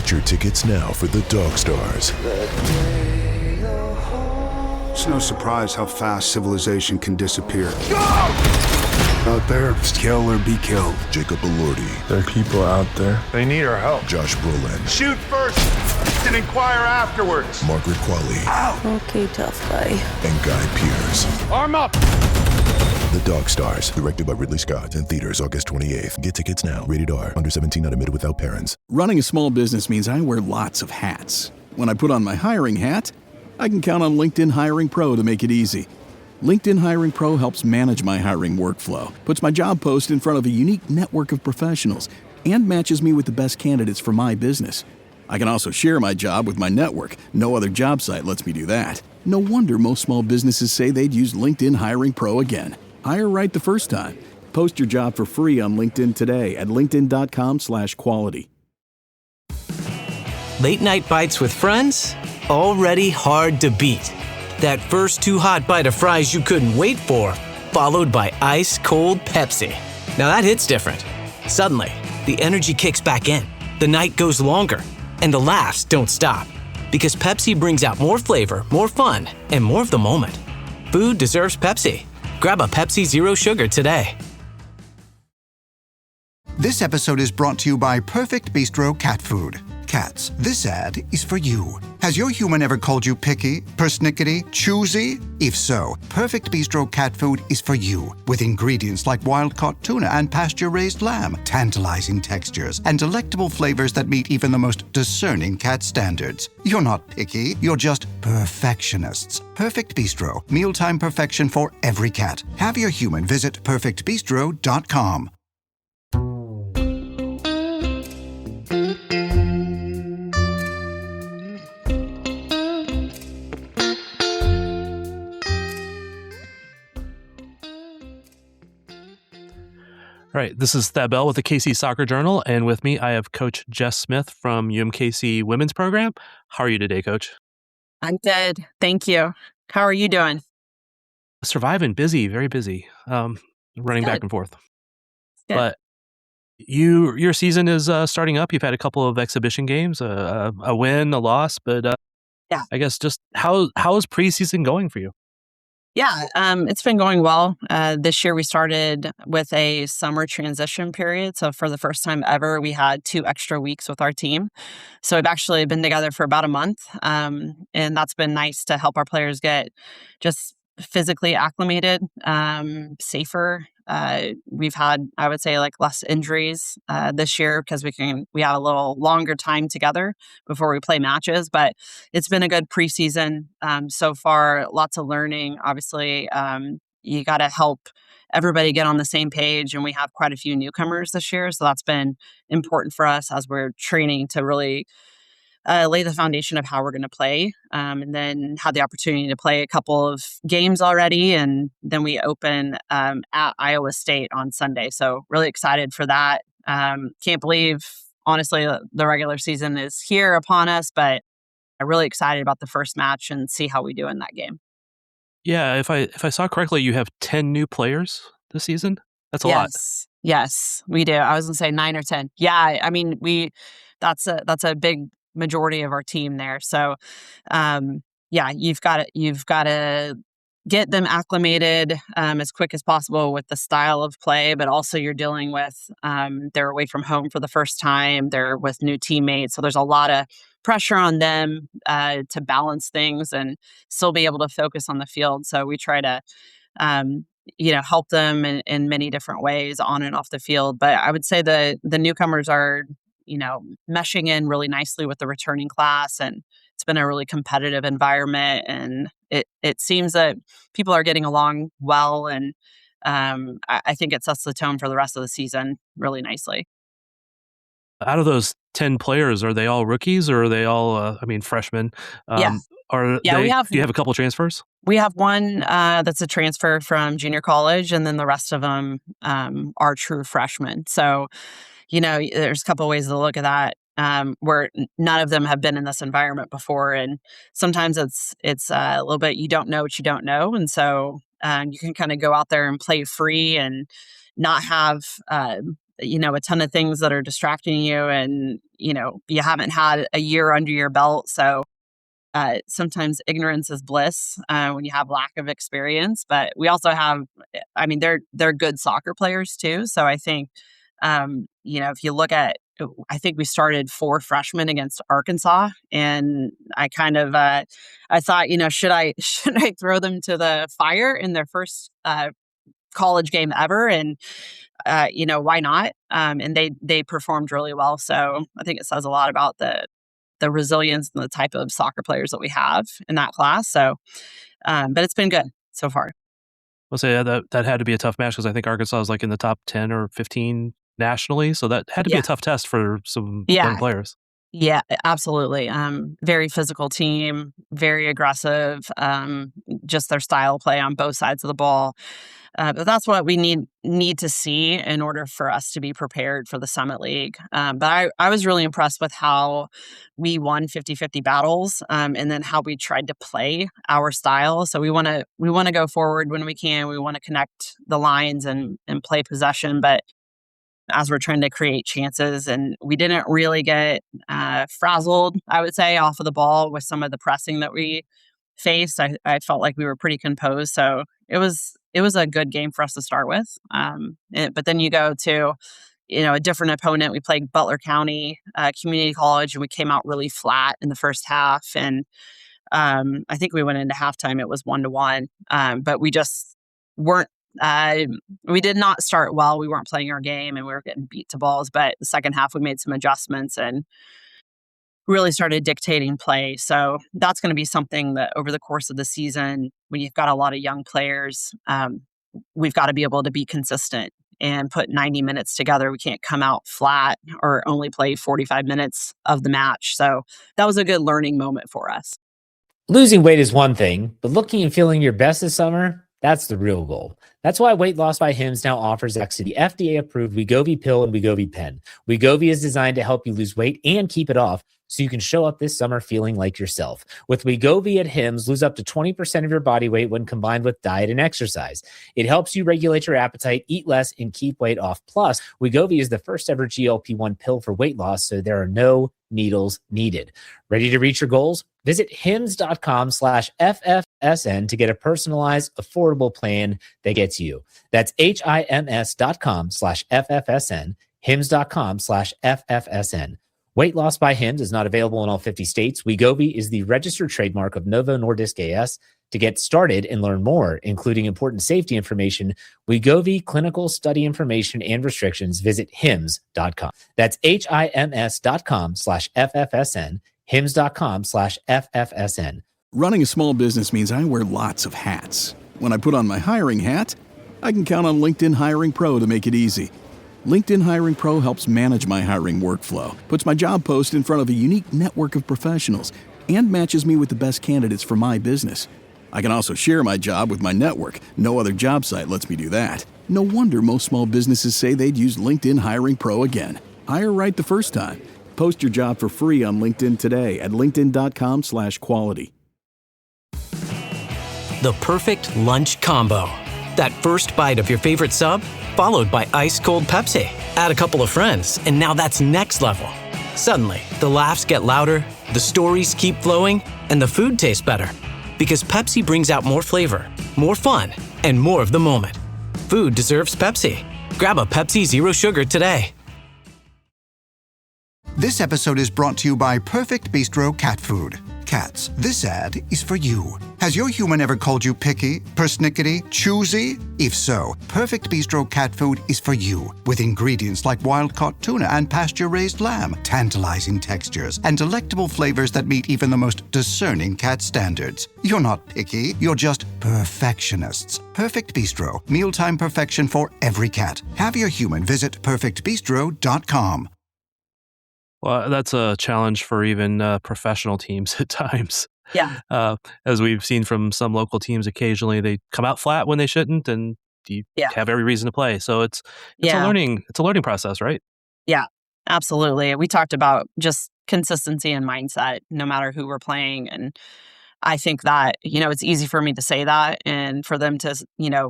Get your tickets now for the Dog Stars. It's no surprise how fast civilization can disappear. Out there, it's kill or be killed. Jacob Elordi. There are people out there. They need our help. Josh Brolin. Shoot first and inquire afterwards. Margaret Qualley. Ow. Okay, tough guy. And Guy Pearce. Arm up! The Dog Stars, directed by Ridley Scott, in theaters August 28th. Get tickets now. Rated R. Under 17, not admitted without parents. Running a small business means I wear lots of hats. When I put on my hiring hat, I can count on LinkedIn Hiring Pro to make it easy. LinkedIn Hiring Pro helps manage my hiring workflow, puts my job post in front of a unique network of professionals, and matches me with the best candidates for my business. I can also share my job with my network. No other job site lets me do that. No wonder most small businesses say they'd use LinkedIn Hiring Pro again. Hire right the first time. Post your job for free on LinkedIn today at linkedin.com/quality. Late night bites with friends? Already hard to beat. That first too hot bite of fries you couldn't wait for, followed by ice cold Pepsi. Now that hits different. Suddenly, the energy kicks back in, the night goes longer, and the laughs don't stop. Because Pepsi brings out more flavor, more fun, and more of the moment. Food deserves Pepsi. Grab a Pepsi Zero Sugar today. This episode is brought to you by Perfect Bistro Cat Food. Cats, this ad is for you. Has your human ever called you picky, persnickety, choosy? If so, Perfect Bistro Cat Food is for you. With ingredients like wild-caught tuna and pasture-raised lamb, tantalizing textures, and delectable flavors that meet even the most discerning cat standards. You're not picky, you're just perfectionists. Perfect Bistro, mealtime perfection for every cat. Have your human visit perfectbistro.com. All right, this is Thad Bell with the KC Soccer Journal, and with me I have Coach Jess Smith from UMKC Women's program. How are you today, Coach? I'm good. Thank you. How are you doing? Surviving, busy, very busy, running back and forth. Good. But your season is starting up. You've had a couple of exhibition games, a win, a loss, but yeah. I guess just how is preseason going for you? Yeah, it's been going well. This year we started with a summer transition period. So for the first time ever, we had 2 extra weeks with our team. So we've actually been together for about a month. And that's been nice to help our players get just physically acclimated, safer. We've had, I would say, like less injuries this year because we have a little longer time together before we play matches. But it's been a good preseason so far. Lots of learning. Obviously, you got to help everybody get on the same page, and we have quite a few newcomers this year. So that's been important for us as we're training to really lay the foundation of how we're going to play, and then had the opportunity to play a couple of games already. And then we open at Iowa State on Sunday. So really excited for that. Can't believe, honestly, the regular season is here upon us, but I'm really excited about the first match and see how we do in that game. Yeah, if I saw correctly, you have 10 new players this season. That's a lot. Yes, we do. I was going to say 9 or 10. Yeah, I mean, that's a big majority of our team there. So, yeah, you've got to get them acclimated as quick as possible with the style of play, but also you're dealing with they're away from home for the first time. They're with new teammates, so there's a lot of pressure on them to balance things and still be able to focus on the field. So we try to help them in many different ways on and off the field. But I would say the newcomers are meshing in really nicely with the returning class, and it's been a really competitive environment, and it seems that people are getting along well, and I think it sets the tone for the rest of the season really nicely. Out of those 10 players, are they all rookies or are they all, freshmen? Yeah. Do you have a couple transfers? We have one that's a transfer from junior college, and then the rest of them are true freshmen. So, there's a couple of ways to look at that, where none of them have been in this environment before. And sometimes it's a little bit, you don't know what you don't know. And so you can kind of go out there and play free and not have a ton of things that are distracting you, and, you haven't had a year under your belt. So sometimes ignorance is bliss when you have lack of experience. But we also have, they're good soccer players too. So I think, if you look at, I think we started 4 freshmen against Arkansas, and I kind of, I thought, should I throw them to the fire in their first college game ever? And why not? And they performed really well. So I think it says a lot about the resilience and the type of soccer players that we have in that class. So, but it's been good so far. I'll say that had to be a tough match because I think Arkansas is like in the top 10 or 15 nationally. So that had to be a tough test for some young players. Yeah, absolutely. Very physical team, very aggressive, just their style of play on both sides of the ball. But that's what we need to see in order for us to be prepared for the Summit League. But I was really impressed with how we won 50-50 battles, and then how we tried to play our style. So we want to go forward when we can. We want to connect the lines and play possession, but as we're trying to create chances, and we didn't really get frazzled, I would say, off of the ball with some of the pressing that we faced. I felt like we were pretty composed. So it was a good game for us to start with. But then you go to, a different opponent. We played Butler County Community College, and we came out really flat in the first half. And I think we went into halftime, it was 1-1. But we just weren't, we did not start well. We weren't playing our game, and we were getting beat to balls. But the second half, we made some adjustments and really started dictating play. So that's going to be something that over the course of the season, when you've got a lot of young players, we've got to be able to be consistent and put 90 minutes together. We can't come out flat or only play 45 minutes of the match. So that was a good learning moment for us. Losing weight is one thing, but looking and feeling your best this summer, that's the real goal. That's why Weight Loss by Hims now offers the FDA-approved Wegovy pill and Wegovy pen. Wegovy is designed to help you lose weight and keep it off so you can show up this summer feeling like yourself. With Wegovy at Hims, lose up to 20% of your body weight when combined with diet and exercise. It helps you regulate your appetite, eat less, and keep weight off. Plus, Wegovy is the first ever GLP-1 pill for weight loss, so there are no needles needed. Ready to reach your goals? Visit hims.com/FFSN to get a personalized, affordable plan that gets you. That's HIMS.com/FFSN, hims.com/FFSN. Weight Loss by Hims is not available in all 50 states. Wegovy is the registered trademark of Novo Nordisk AS. To get started and learn more, including important safety information, Wegovy clinical study information and restrictions, visit hims.com. That's HIMS.com/FFSN, hims.com/FFSN. Running a small business means I wear lots of hats. When I put on my hiring hat, I can count on LinkedIn Hiring Pro to make it easy. LinkedIn Hiring Pro helps manage my hiring workflow, puts my job post in front of a unique network of professionals, and matches me with the best candidates for my business. I can also share my job with my network. No other job site lets me do that. No wonder most small businesses say they'd use LinkedIn Hiring Pro again. Hire right the first time. Post your job for free on LinkedIn today at linkedin.com/quality. The perfect lunch combo. That first bite of your favorite sub, followed by ice-cold Pepsi. Add a couple of friends, and now that's next level. Suddenly, the laughs get louder, the stories keep flowing, and the food tastes better. Because Pepsi brings out more flavor, more fun, and more of the moment. Food deserves Pepsi. Grab a Pepsi Zero Sugar today. This episode is brought to you by Perfect Bistro Cat Food. Cats, this ad is for you. Has your human ever called you picky, persnickety, choosy? If so, Perfect Bistro Cat Food is for you. With ingredients like wild-caught tuna and pasture-raised lamb, tantalizing textures, and delectable flavors that meet even the most discerning cat standards. You're not picky, you're just perfectionists. Perfect Bistro, mealtime perfection for every cat. Have your human visit perfectbistro.com. Well, that's a challenge for even professional teams at times. Yeah. As we've seen from some local teams, occasionally they come out flat when they shouldn't, and you have every reason to play. So it's a learning process, right? Yeah, absolutely. We talked about just consistency and mindset, no matter who we're playing. And I think that, it's easy for me to say that and for them to,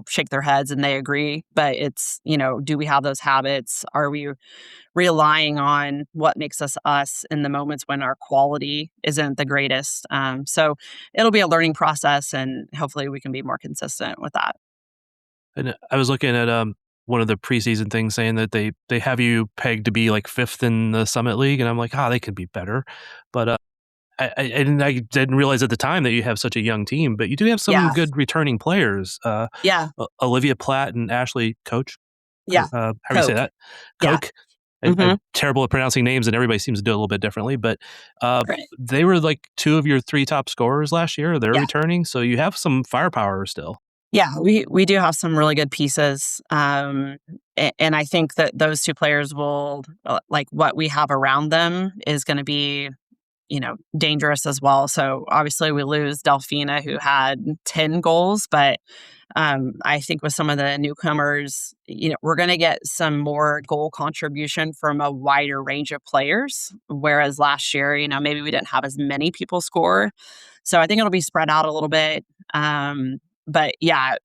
shake their heads and they agree. But it's, do we have those habits? Are we relying on what makes us us in the moments when our quality isn't the greatest? So it'll be a learning process, and hopefully we can be more consistent with that. And I was looking at one of the preseason things saying that they have you pegged to be like 5th in the Summit League, and I'm like, they could be better. But I didn't realize at the time that you have such a young team, but you do have some Yeah. good returning players. Yeah. Olivia Platt and Ashley Koch. Yeah. How do you say Coke. that? Yeah. Coke. I'm terrible at pronouncing names, and everybody seems to do it a little bit differently. But Right. they were like 2 of your 3 top scorers last year. They're Yeah. returning, so you have some firepower still. Yeah, we do have some really good pieces. And I think that those 2 players will, like, what we have around them is going to be, dangerous as well. So obviously we lose Delphina, who had 10 goals, but I think with some of the newcomers, we're going to get some more goal contribution from a wider range of players. Whereas last year, maybe we didn't have as many people score. So I think it'll be spread out a little bit. But yeah,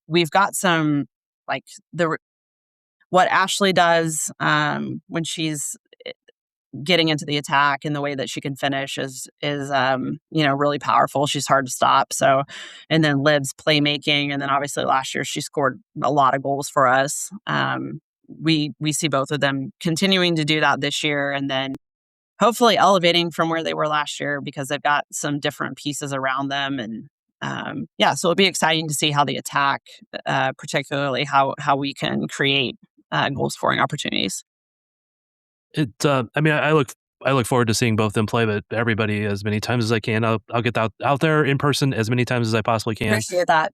we've got some, like, what Ashley does when she's getting into the attack and the way that she can finish is really powerful. She's hard to stop. So, and then Liv's playmaking, and then obviously last year she scored a lot of goals for us. We see both of them continuing to do that this year, and then hopefully elevating from where they were last year because they've got some different pieces around them. And so it'll be exciting to see how the attack, particularly how we can create goal scoring opportunities. I look forward to seeing both them play, but everybody as many times as I can. I'll get out there in person as many times as I possibly can. Appreciate that.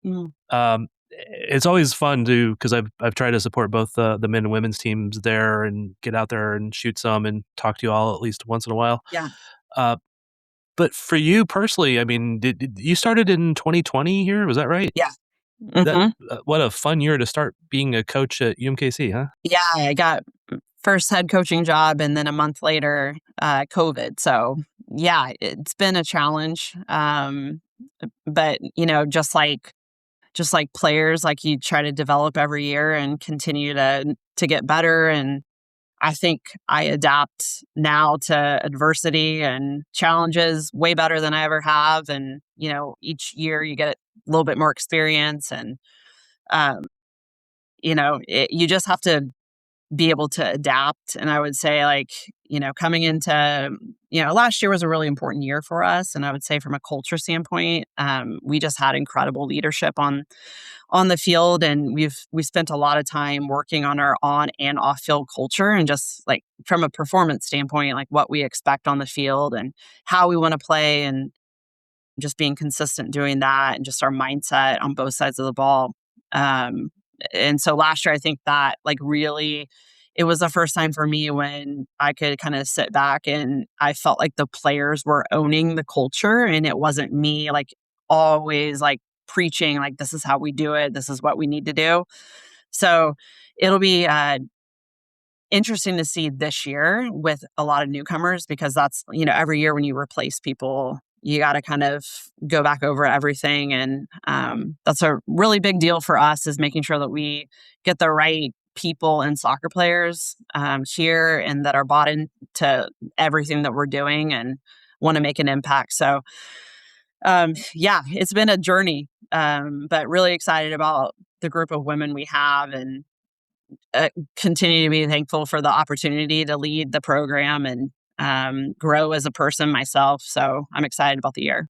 It's always fun because I've tried to support both the men and women's teams there and get out there and shoot some and talk to you all at least once in a while. Yeah. But for you personally, did you started in 2020 here? Was that right? Yeah. Mhm. What a fun year to start being a coach at UMKC, huh? Yeah, I got first head coaching job, and then a month later, COVID. So yeah, it's been a challenge. But just like players, like, you try to develop every year and continue to get better. And I think I adapt now to adversity and challenges way better than I ever have. And, each year you get a little bit more experience, and, you just have to be able to adapt. And I would say, like, coming into, last year was a really important year for us. And I would say from a culture standpoint, we just had incredible leadership on the field. And we spent a lot of time working on our on and off field culture, and just, like, from a performance standpoint, like what we expect on the field and how we want to play, and just being consistent doing that, and just our mindset on both sides of the ball. And so last year, I think that, like, really, it was the first time for me when I could kind of sit back and I felt like the players were owning the culture, and it wasn't me, like, always, like, preaching, like, this is how we do it, this is what we need to do. So it'll be interesting to see this year with a lot of newcomers, because that's, every year when you replace people, you got to kind of go back over everything. And that's a really big deal for us, is making sure that we get the right people and soccer players here, and that are bought into everything that we're doing and want to make an impact. So it's been a journey, but really excited about the group of women we have, and continue to be thankful for the opportunity to lead the program and grow as a person myself. So I'm excited about the year.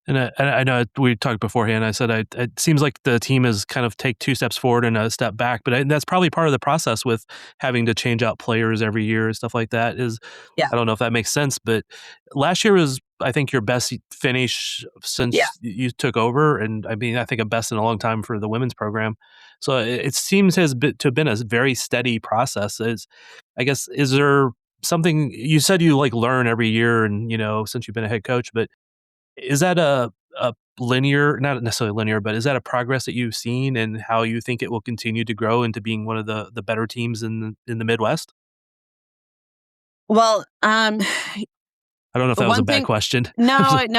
And I know we talked beforehand. I said it seems like the team has kind of take 2 steps forward and a step back, but that's probably part of the process with having to change out players every year and stuff like that. Yeah. I don't know if that makes sense, but last year was, I think, your best finish since you took over, and I think a best in a long time for the women's program. So it seems to have been a very steady process. Is there something you said you, like, learn every year, and since you've been a head coach, but is that a linear, not necessarily linear, but is that a progress that you've seen, and how you think it will continue to grow into being one of the better teams in the Midwest? Well, I don't know if that was a bad question. No,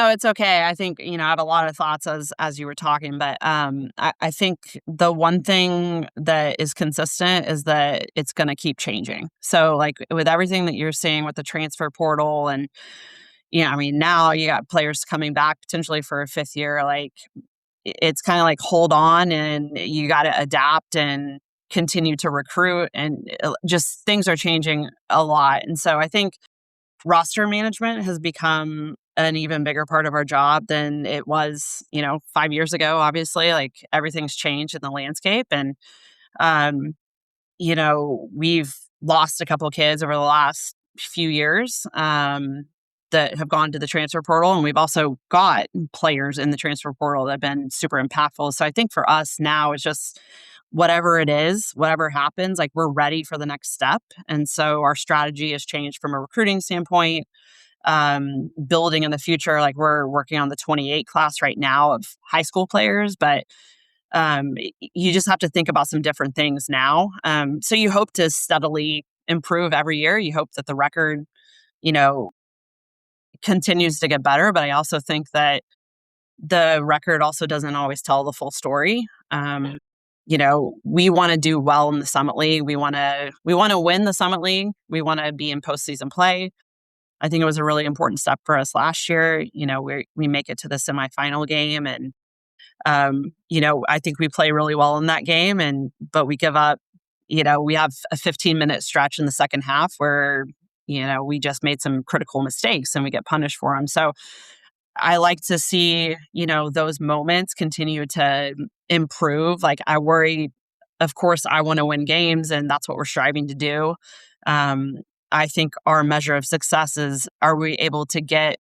it's okay. I think, I have a lot of thoughts as you were talking, but I think the one thing that is consistent is that it's going to keep changing. So like with everything that you're seeing with the transfer portal and, now you got players coming back potentially for a fifth year, like it's kind of like hold on and you got to adapt and continue to recruit and just things are changing a lot. And so I think roster management has become an even bigger part of our job than it was, 5 years ago. Obviously, like everything's changed in the landscape. And, we've lost a couple of kids over the last few years that have gone to the transfer portal. And we've also got players in the transfer portal that have been super impactful. So I think for us now, it's just whatever it is, whatever happens, like we're ready for the next step. And so our strategy has changed from a recruiting standpoint, building in the future. Like we're working on the 28 class right now of high school players, but you just have to think about some different things now. So you hope to steadily improve every year. You hope that the record, continues to get better. But I also think that the record also doesn't always tell the full story. We want to do well in the Summit League. We want to win the Summit League. We want to be in postseason play. I think it was a really important step for us last year. We make it to the semifinal game, and I think we play really well in that game. But we give up. We have a 15-minute stretch in the second half where we just made some critical mistakes and we get punished for them. So I like to see, those moments continue to improve. Like I worry, of course, I want to win games and that's what we're striving to do. I think our measure of success is, are we able to get,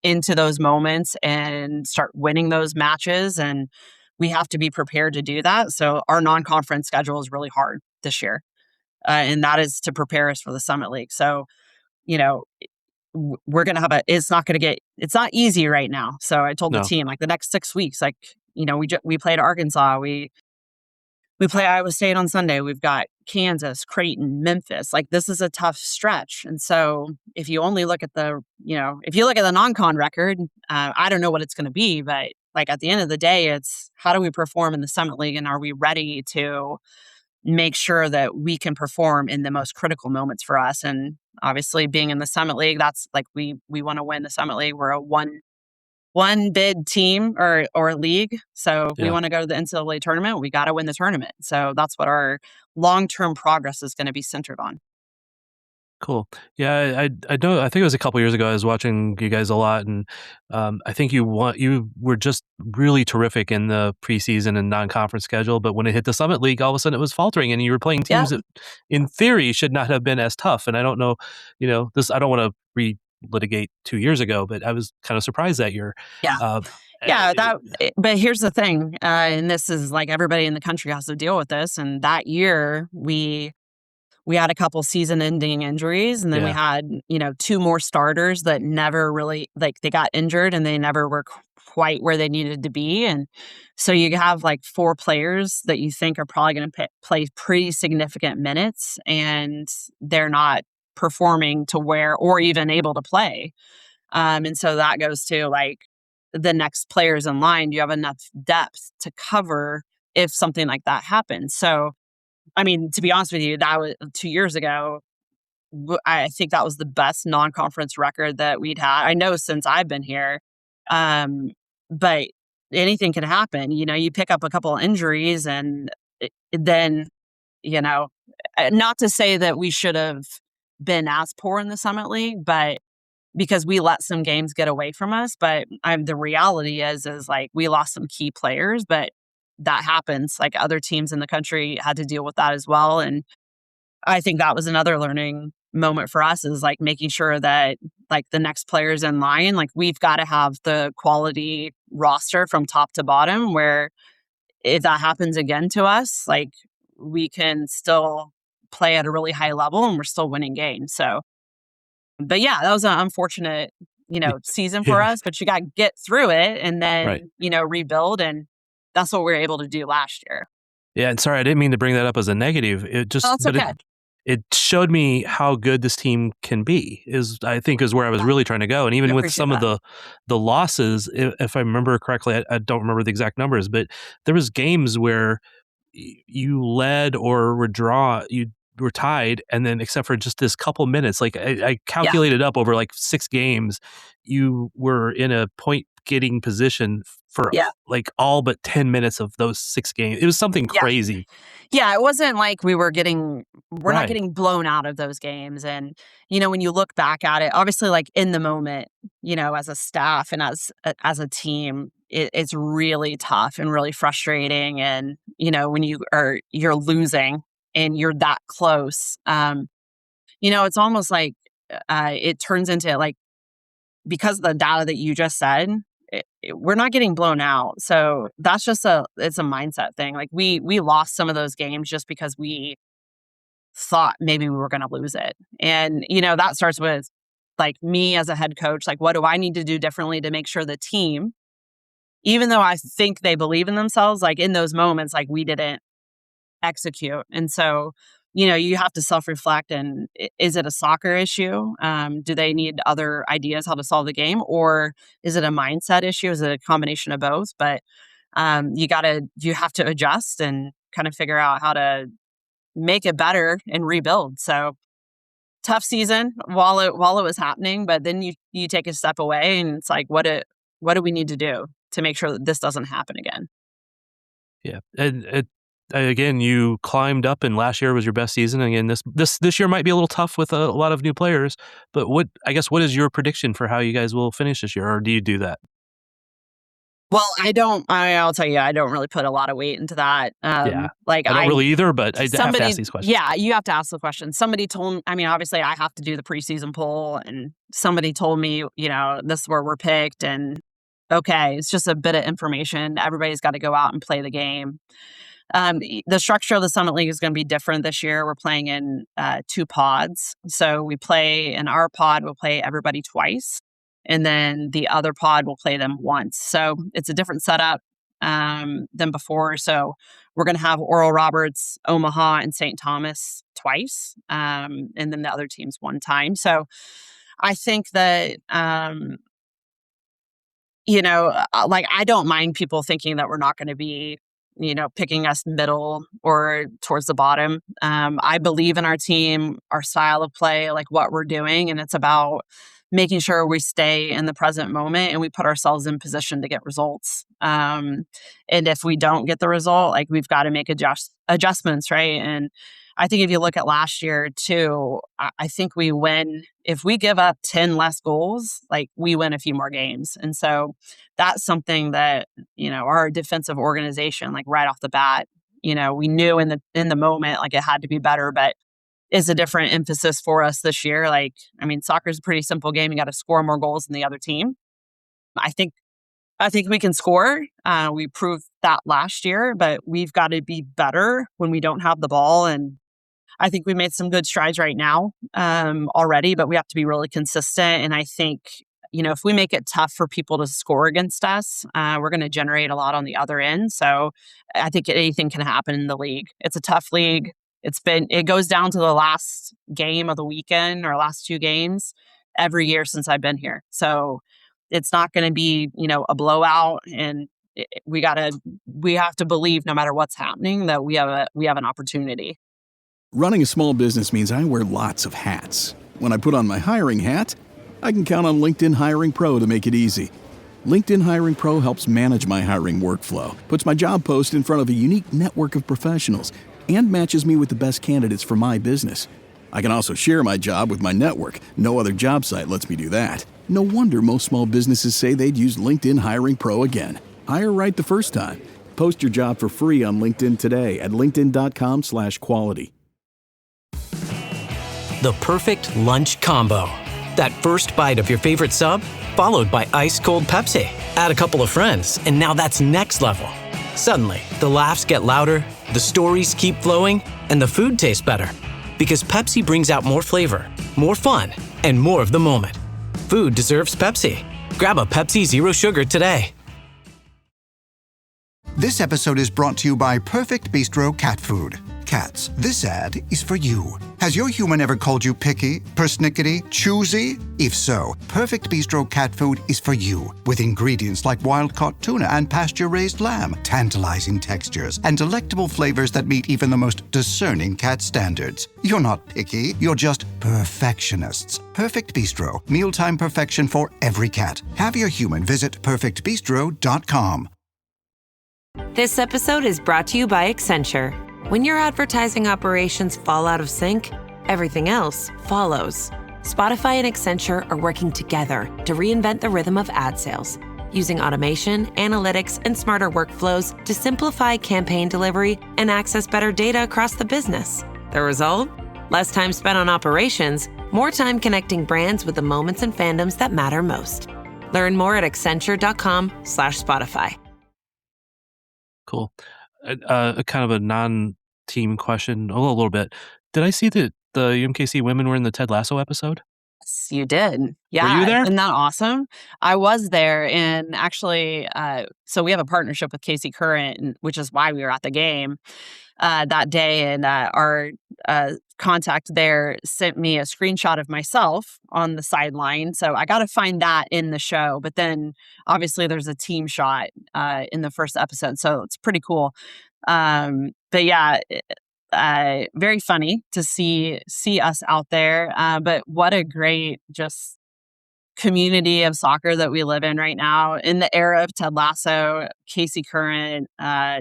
into those moments and start winning those matches? And we have to be prepared to do that. So our non-conference schedule is really hard this year. And that is to prepare us for the Summit League. So, we're going to have it's not easy right now. So I told the team, like the next 6 weeks, like, we played Arkansas. We play Iowa State on Sunday. We've got Kansas, Creighton, Memphis. Like this is a tough stretch. And so if you only look at the non-con record, I don't know what it's going to be, but like at the end of the day, it's how do we perform in the Summit League and are we ready to make sure that we can perform in the most critical moments for us? And obviously being in the Summit League, that's like, we want to win the Summit League. We're a one bid team or league. So if we want to go to the NCAA tournament, we got to win the tournament. So that's what our long-term progress is going to be centered on. Cool. Yeah, I know. I think it was a couple years ago. I was watching you guys a lot, and I think you were just really terrific in the preseason and non-conference schedule. But when it hit the Summit League, all of a sudden it was faltering, and you were playing teams that, in theory, should not have been as tough. And I don't know, this. I don't want to relitigate 2 years ago, but I was kind of surprised that year. Yeah. But here's the thing, and this is like everybody in the country has to deal with this. And that year we had a couple season-ending injuries, and then we had, 2 more starters that never really, like, they got injured and they never were quite where they needed to be. And so you have like 4 players that you think are probably going to play pretty significant minutes, and they're not performing to where, or even able to play. And so that goes to like the next players in line. Do you have enough depth to cover if something like that happens? So I mean, to be honest with you, that was 2 years ago. I think that was the best non-conference record that we'd had. I know since I've been here, but anything can happen. You pick up a couple of injuries, and then, not to say that we should have been as poor in the Summit League, but because we let some games get away from us. But the reality is like we lost some key players, but that happens. Like other teams in the country had to deal with that as well. And I think that was another learning moment for us, is like making sure that like the next players in line, like we've got to have the quality roster from top to bottom, where if that happens again to us, like we can still play at a really high level and we're still winning games. So, but yeah, that was an unfortunate, season for us, but you got to get through it and then, rebuild. And that's what we were able to do last year. Yeah, and sorry, I didn't mean to bring that up as a negative. It just, that's okay. it showed me how good this team can be. I think is where I was really trying to go. And even with some of the losses, if I remember correctly, I don't remember the exact numbers, but there was games where you led or you were tied, and then except for just this couple minutes, like I calculated up over like 6 games, you were in a point getting position for like all but 10 minutes of those 6 games. It was something crazy. Yeah, it wasn't like we're not getting blown out of those games. And, when you look back at it, obviously like in the moment, as a staff and as a team, it's really tough and really frustrating. And, when you're losing and you're that close, it's almost like it turns into like, because of the data that you just said, we're not getting blown out. So that's just it's a mindset thing. Like we lost some of those games just because we thought maybe we were going to lose it. And, that starts with like me as a head coach, like what do I need to do differently to make sure the team, even though I think they believe in themselves, like in those moments, like we didn't execute. And so, you have to self-reflect, and is it a soccer issue? Do they need other ideas how to solve the game? Or is it a mindset issue? Is it a combination of both? But you have to adjust and kind of figure out how to make it better and rebuild. So tough season while it was happening, but then you take a step away and it's like, what do we need to do to make sure that this doesn't happen again? Yeah. And again, you climbed up, and last year was your best season. Again, this year might be a little tough with a lot of new players, but what is your prediction for how you guys will finish this year, or do you do that? Well, I'll tell you, I don't really put a lot of weight into that. Like I don't really either, but I have to ask these questions. Yeah, you have to ask the question. Somebody told me, obviously I have to do the preseason poll, and somebody told me, this is where we're picked, and okay, it's just a bit of information. Everybody's got to go out and play the game. The structure of the Summit League is going to be different this year. We're playing in 2 pods. So we play in our pod, we'll play everybody twice. And then the other pod will play them once. So it's a different setup than before. So we're going to have Oral Roberts, Omaha, and St. Thomas twice. And then the other teams one time. So I think that, like I don't mind people thinking that we're not going to be picking us middle or towards the bottom. I believe in our team, our style of play, like what we're doing. And it's about making sure we stay in the present moment and we put ourselves in position to get results. And if we don't get the result, like we've got to make adjustments, right? And I think if you look at last year too, I think we win. If we give up 10 less goals, like we win a few more games. And so that's something that, our defensive organization, like right off the bat, we knew in the moment, like it had to be better, but is a different emphasis for us this year. Like, soccer is a pretty simple game. You got to score more goals than the other team. I think we can score. We proved that last year, but we've got to be better when we don't have the ball. And I think we made some good strides right now already, but we have to be really consistent. And I think, if we make it tough for people to score against us, we're going to generate a lot on the other end. So I think anything can happen in the league. It's a tough league. It goes down to the last game of the weekend or last 2 games every year since I've been here. So it's not going to be, a blowout, and we have to believe no matter what's happening that we have an opportunity. Running a small business means I wear lots of hats. When I put on my hiring hat, I can count on LinkedIn Hiring Pro to make it easy. LinkedIn Hiring Pro helps manage my hiring workflow, puts my job post in front of a unique network of professionals, and matches me with the best candidates for my business. I can also share my job with my network. No other job site lets me do that. No wonder most small businesses say they'd use LinkedIn Hiring Pro again. Hire right the first time. Post your job for free on LinkedIn today at linkedin.com/quality. The perfect lunch combo. That first bite of your favorite sub, followed by ice-cold Pepsi. Add a couple of friends, and now that's next level. Suddenly, the laughs get louder, the stories keep flowing, and the food tastes better. Because Pepsi brings out more flavor, more fun, and more of the moment. Food deserves Pepsi. Grab a Pepsi Zero Sugar today. This episode is brought to you by Perfect Bistro Cat Food. Cats, this ad is for you. Has your human ever called you picky, persnickety, choosy? If so, Perfect Bistro cat food is for you. With ingredients like wild-caught tuna and pasture-raised lamb, tantalizing textures, and delectable flavors that meet even the most discerning cat standards. You're not picky, you're just perfectionists. Perfect Bistro, mealtime perfection for every cat. Have your human visit perfectbistro.com. This episode is brought to you by Accenture. When your advertising operations fall out of sync, everything else follows. Spotify and Accenture are working together to reinvent the rhythm of ad sales, using automation, analytics, and smarter workflows to simplify campaign delivery and access better data across the business. The result? Less time spent on operations, more time connecting brands with the moments and fandoms that matter most. Learn more at accenture.com/Spotify. Cool. A kind of a non-team question, a little bit. Did I see that the UMKC women were in the Ted Lasso episode? Yes, you did. Yeah. Were you there? Isn't that awesome? I was there, and actually, so we have a partnership with KC Current, which is why we were at the game that day. And our contact there sent me a screenshot of myself on the sideline. So I got to find that in the show. But then obviously there's a team shot in the first episode. So it's pretty cool. But yeah, very funny to see us out there. But what a great just community of soccer that we live in right now in the era of Ted Lasso, KC Current,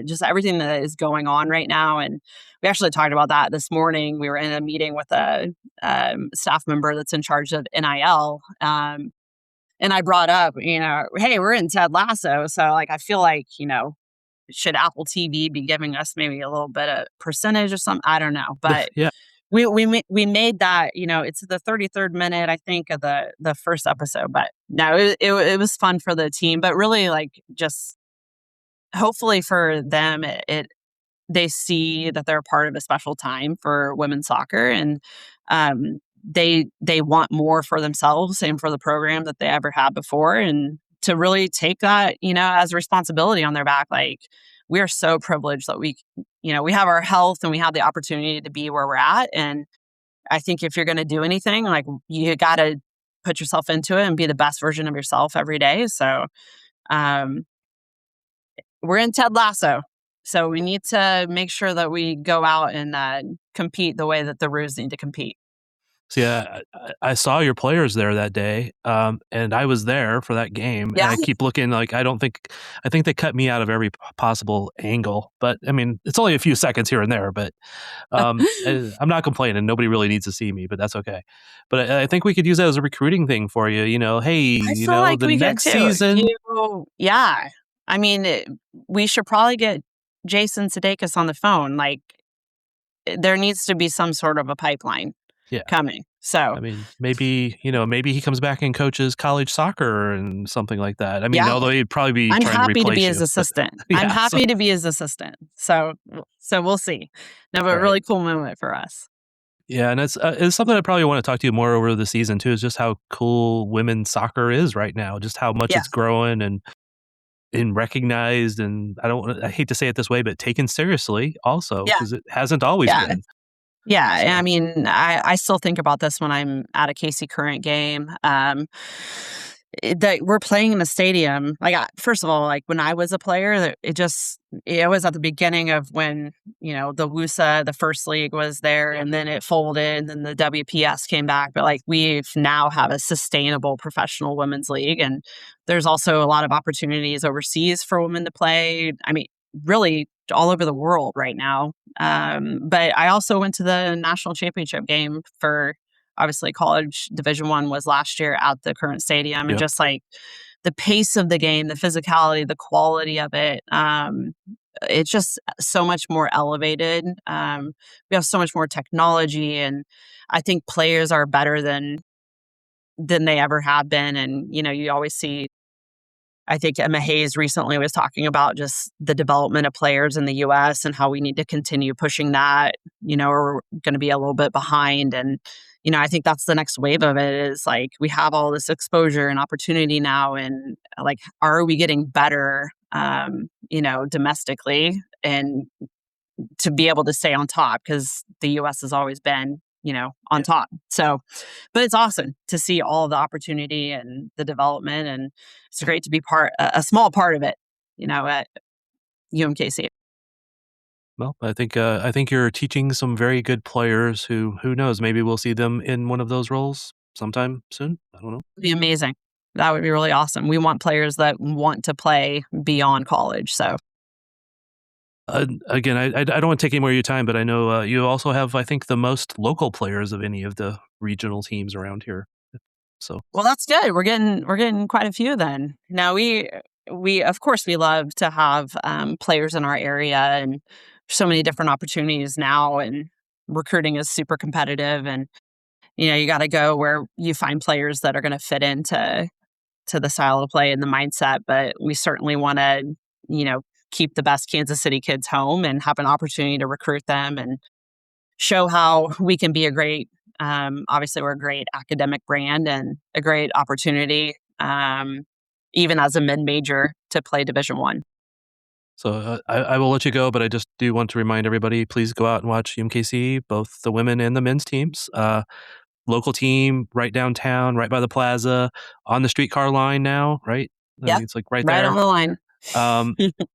just everything that is going on right now. And we actually talked about that this morning. We were in a meeting with a staff member that's in charge of NIL. And I brought up, hey, we're in Ted Lasso. So like, I feel like, should Apple TV be giving us maybe a little bit of percentage or something? I don't know. But Yeah. we made that, it's the 33rd minute, I think, of the first episode. But no, it was fun for the team. But really, like, just hopefully for them, they see that they're part of a special time for women's soccer, and they want more for themselves and for the program that they ever had before, and to really take that, as a responsibility on their back. Like, we are so privileged that we have our health and we have the opportunity to be where we're at. And I think if you're going to do anything, like, you got to put yourself into it and be the best version of yourself every day. So we're in Ted Lasso. So we need to make sure that we go out and compete the way that the Roos need to compete. So yeah, I saw your players there that day, and I was there for that game. Yeah. And I keep looking like I think they cut me out of every possible angle. But I mean, it's only a few seconds here and there. But I'm not complaining. Nobody really needs to see me, but that's okay. But I think we could use that as a recruiting thing for you. Hey, I feel like the we next could too. season. Yeah. I mean, we should probably get Jason Sudeikis on the phone. Like, there needs to be some sort of a pipeline coming. So I mean, maybe he comes back and coaches college soccer and something like that. I mean, although he'd probably be I'm trying to happy to replace be you, his but- assistant. Yeah, I'm happy to be his assistant. So we'll see. No, but Right. really cool moment for us. Yeah, and it's something I probably want to talk to you more over the season too. Is just how cool women's soccer is right now. Just how much it's growing and recognized, and I hate to say it this way, but taken seriously also, because it hasn't always been. Yeah, So- I mean, I still think about this when I'm at a KC Current game. That we're playing in a stadium. Like, first of all, like, when I was a player, it was at the beginning of when, the WUSA, the first league, was there, and then it folded, and then the WPS came back. But like, we've now have a sustainable professional women's league, and there's also a lot of opportunities overseas for women to play. I mean, really all over the world right now. But I also went to the national championship game for, obviously, college Division I was last year at the Current Stadium. And just like the pace of the game, the physicality, the quality of it, it's just so much more elevated. We have so much more technology, and I think players are better than they ever have been. And, you always see, I think Emma Hayes recently was talking about just the development of players in the U.S. and how we need to continue pushing that, or we're going to be a little bit behind. And, I think that's the next wave of it, is like, we have all this exposure and opportunity now. And like, are we getting better, domestically? And to be able to stay on top, because the U.S. has always been, on top. So, but it's awesome to see all the opportunity and the development, and it's great to be a small part of it, at UMKC. Well, I think you're teaching some very good players who knows, maybe we'll see them in one of those roles sometime soon. I don't know. It'd be amazing. That would be really awesome. We want players that want to play beyond college. So again, I don't want to take any more of your time, but I know you also have, I think, the most local players of any of the regional teams around here. So well, that's good. We're getting quite a few then. Now we of course we love to have players in our area, and so many different opportunities now, and recruiting is super competitive, and you got to go where you find players that are going to fit into the style of play and the mindset. But we certainly want to keep the best Kansas City kids home and have an opportunity to recruit them and show how we can be a great, obviously we're a great academic brand and a great opportunity, even as a mid-major, to play Division I. So I will let you go, but I just do want to remind everybody, please go out and watch UMKC, both the women and the men's teams. Local team, right downtown, right by the plaza, on the streetcar line now, right? Yeah, it's like right there. Right on the line.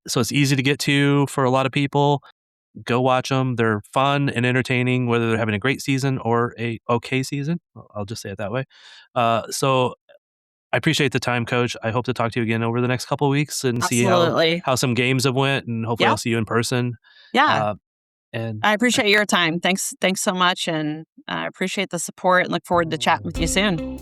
So it's easy to get to for a lot of people. Go watch them. They're fun and entertaining, whether they're having a great season or a okay season. I'll just say it that way. So I appreciate the time, Coach. I hope to talk to you again over the next couple of weeks and Absolutely. see how some games have went, and hopefully I'll see you in person. Yeah. And I appreciate your time. Thanks so much, and I appreciate the support and look forward to chatting with you soon.